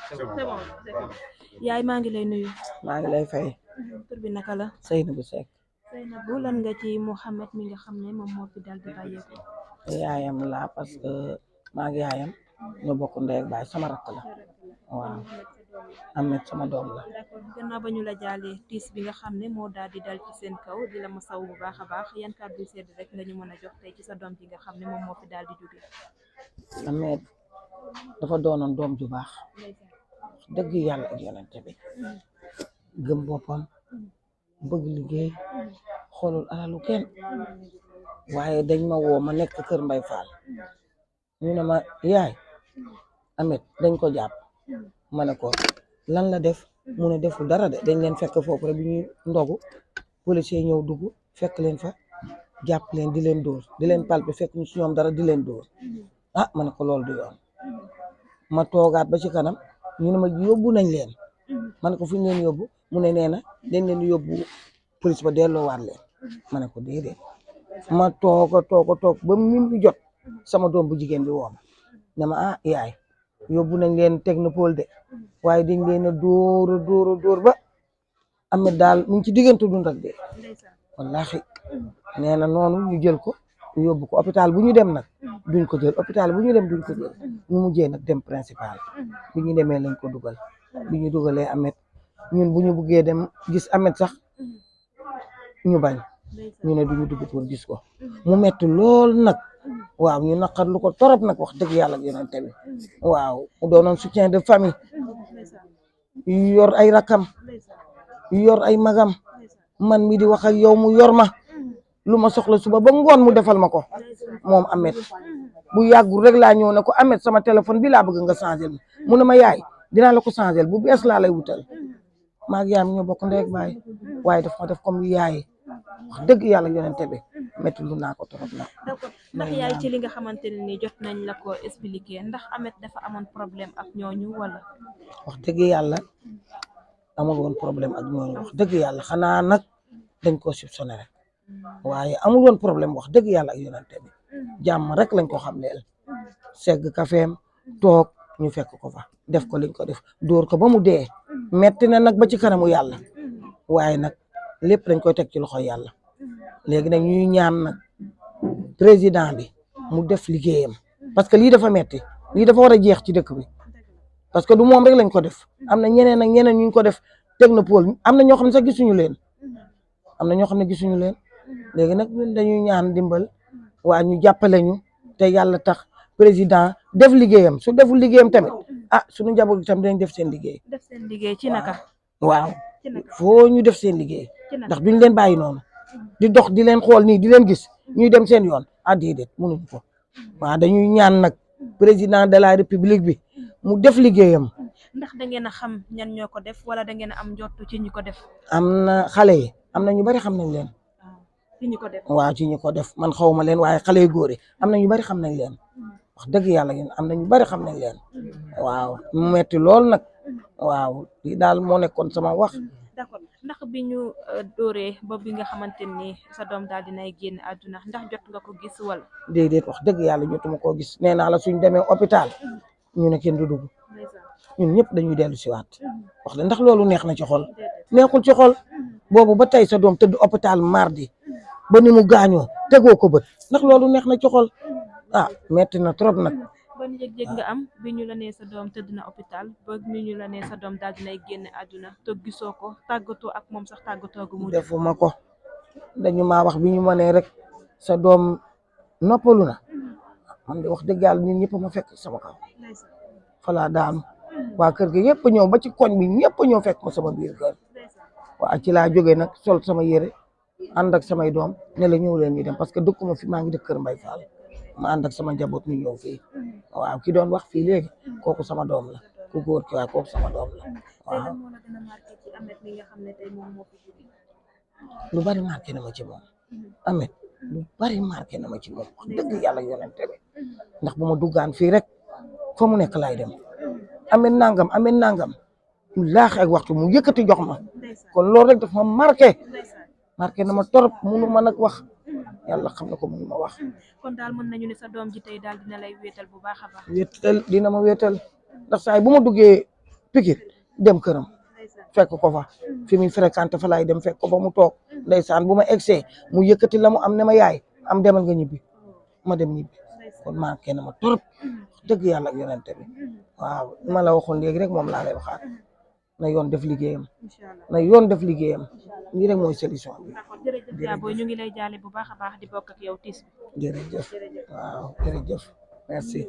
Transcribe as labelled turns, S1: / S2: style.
S1: c'est bon yaay maa ngi lay nuyu.
S2: maa ngi lay fay.
S1: tur bi naka la.
S2: Seynabou Seck.
S1: Seynabou lan nga ci Mouhamed mi nga xam ne moom moo fi dal di bàyyeeko.
S2: yaayam laa parce que maa ngi yaayam ñoo bokk ndey ak baay sama rakk la waaw. Ahmed sama doom la.
S1: d'accord gannaaw ba ñu la jaalee tiis bi nga xam ne moo daal di dal ci seen kaw di la masaw bu baax a baax yan kàddu sedd rek nga ñu mën a jox tey ci sa doom ji nga xam ne moom moo fi daal di jóge.
S2: Ahmed dafa doonoon doom ju baax dëgg yàlla ak yonente bi gëm boppam bëgg liggéey xoolul alalu kenn waaye dañ ma woo ma nekk kër Mbay Fall ñu ne ma yaay Ahmed dañ ko jàpp ma ne ko lan la def mu ne deful dara de dañ leen fekk foofu rek bi ñuy ndogu policier ñëw dugg fekk leen fa jàpp leen di leen dóor di leen palpe fekk ñu si ñoom dara di leen dóor ah ma ne ko loolu du yoon ma toogaat ba ci kanam ñu ne ma yóbbu nañ leen ma ne ko fu ñu leen yóbbu mu ne nee na dañ leen yóbbu police ba delloowaat leen ma ne ko déedéet ma toog ba min bi jot sama doom bu jigéen bi wooma ne ma ah yaay yóbbu nañ leen technopole de waaye dañ leen a dóor ba Ahmed daal mu ngi ci diggante dund ak dee wallahi nee na noonu ñu jël ko yóbbu ko hôpital bu ñu dem nag duñ ko jël hôpital bu ñu dem duñ ko jël ñu mujjee nag dem principal bi ñu demee lañ ko dugal bi ñu dugalee Ahmed ñun bu ñu buggee dem gis Ahmed sax ñu bañ ñu ne duñu dugg pour gis ko mu metti lool nag waaw ñu naqar lu ko torop nag wax dëgg yàlla ak yonente bi waaw mu doonoon soutien de famille yor ay rakam yor ay magam man mi di wax ak yow mu yor ma lu ma soxla suba ba ngoon mu defal ma ko moom Ahmed bu yàggul rek laa ñëw ne ko Ahmed sama téléphone bi laa bëgg nga changer mu ne ma yaay dinaa la ko changer bu bees laa lay wutal maa ngi yaayam ñoo bokk ndey ak baay waaye daf ma def comme yaay wax dëgg yàlla yonente bi métti lu naa ko trop nag.
S1: d'accord ndax yaay ci li nga xamante ne ni jot nañ la ko expliquer ndax Ahmed dafa amoon problème ak ñooñu wala.
S2: wax dëgg yàlla amul woon problème ak ñooñu wax dëgg yàlla xanaa nag dañ koo soupçonné rek waaye amul woon problème wax dëgg yàlla ak yonente bi jàmm rek lañ ko xam leel segg kafeem toog ñu fekk ko fa def ko liñ ko def dóor ko ba mu dee metti na nag ba ci kanamu yàlla waaye nag lépp dañ koy teg ci loxo yàlla léegi nag ñuy ñaan nag président bi mu def liggéeyam parce que lii dafa metti lii dafa war a jeex ci dëkk bi parce que du moom rek lañ ko def am na ñeneen ak ñeneen ñu ko def technopole am na ñoo xam ne sax gisuñu leen léegi nag ñun dañuy ñaan dimbal waa ñu jàppale ñu te yàlla tax président def liggéeyam su deful liggéeyam tamit ah suñu njaboot gi tam dañ def seen liggéey.
S1: def seen liggéey ci naka.
S2: waaw foo ñu def seen liggéey ndax duñ leen bàyyi noonu di dox di leen xool nii di leen gis ñuy dem seen yoon ah déedéet mënuñ ko waaw dañuy ñaan nag président de la république bi mu def liggéeyam.
S1: ndax da ngeen a xam ñan ñoo ko def wala da ngeen a am njortu ci ñi ko def.
S2: am na xale yi am na ñu bari xam nañ leen.
S1: ci ñi ko def
S2: waaw ci ñi ko def man xawma leen waaye xale yu góor yi am na ñu bari xam nañ leen wax dëgg yàlla yéen am na ñu bari xam nañ leen waaw mu metti lool nag waaw lii daal moo nekkoon sama wax.
S1: d'accord ndax bi ñu dóoree ba bi nga xamante ni sa doom daal dinay génn àdduna ndax jot nga ko gis wala.
S2: déedéet wax dëgg yàlla jotuma koo gis nee naa la suñ demee hôpital ñu ne kenn du dugg ñun ñëpp dañuy dellu si waat wax dëgg ndax loolu neex na ci xol neexul ci xol boobu ba tey sa doom tëdd hôpital mardi ba ni mu gaañoo tegoo ko bët ndax loolu neex na ci xol ah metti na trop nag.
S1: ban yëg-yëg nga am bi ñu la nee sa doom tëdd na hôpital ba ni ñu la nee sa doom daal dinay génn àdduna te gisoo ko tàggatoo ak moom sax tàggatoo gu mu
S2: defuma ko dañu maa wax bi ñu ma nee rek sa doom noppalu na man de wax dëgg yàlla ñun ñëpp ma fekk sama kaw falaa daanu waa kër gi yëpp ñëw ba ci koñ bi ñëpp ñëw fekk ma sama biir kër waa ci laa jógee nag sol sama yére ànd ak samay doom ne la ñëw leen ñu dem parce que dëkkuma fi maa ngi dëkk kër Mbay Fall ma ànd ak sama njaboot ñu ñëw fii waaw ki doon wax fii léegi kooku sama doom la ku góor ki waaye kooku sama doom la waaw. lu bari marqué na ma ci moom Ahmed lu bari marqué na ma ci moom wax dëgg yàlla yonente bi ndax bu ma duggaan fii rek fa mu nekk laay dem Ahmed nangam mu laax ak waxtu mu yëkkati jox ma kon loolu rek daf ma marqué na ma torop munu ma nag wax yàlla xam na ko mun ma wax.
S1: kon daal mën nañu ne sa doom ji tey daal dina lay wéetal bu baax a baax.
S2: wéetal dina ma wéetal ndax saa yi bu ma duggee Pikine dem këram fekk ko fa fi muy fréquenté fa laay dem fekk ko fa mu toog ndeysaan bu ma egsee mu yëkkati la mu am ne ma yaay am demal nga ñibbi ma dem ñibbi kon maa kenn ma torop dëgg yàlla ak yonente bi waaw ma la waxoon léegi rek moom laa lay waxaat na yoon def liggéeyam na yoon def liggéeyam lii rek mooy solution bi.
S1: jërëjëf yaa booy ñu ngi lay jaale bu baax a baax di bokk ak yow tiis bi.
S2: jërëjëf waaw jërëjëf merci.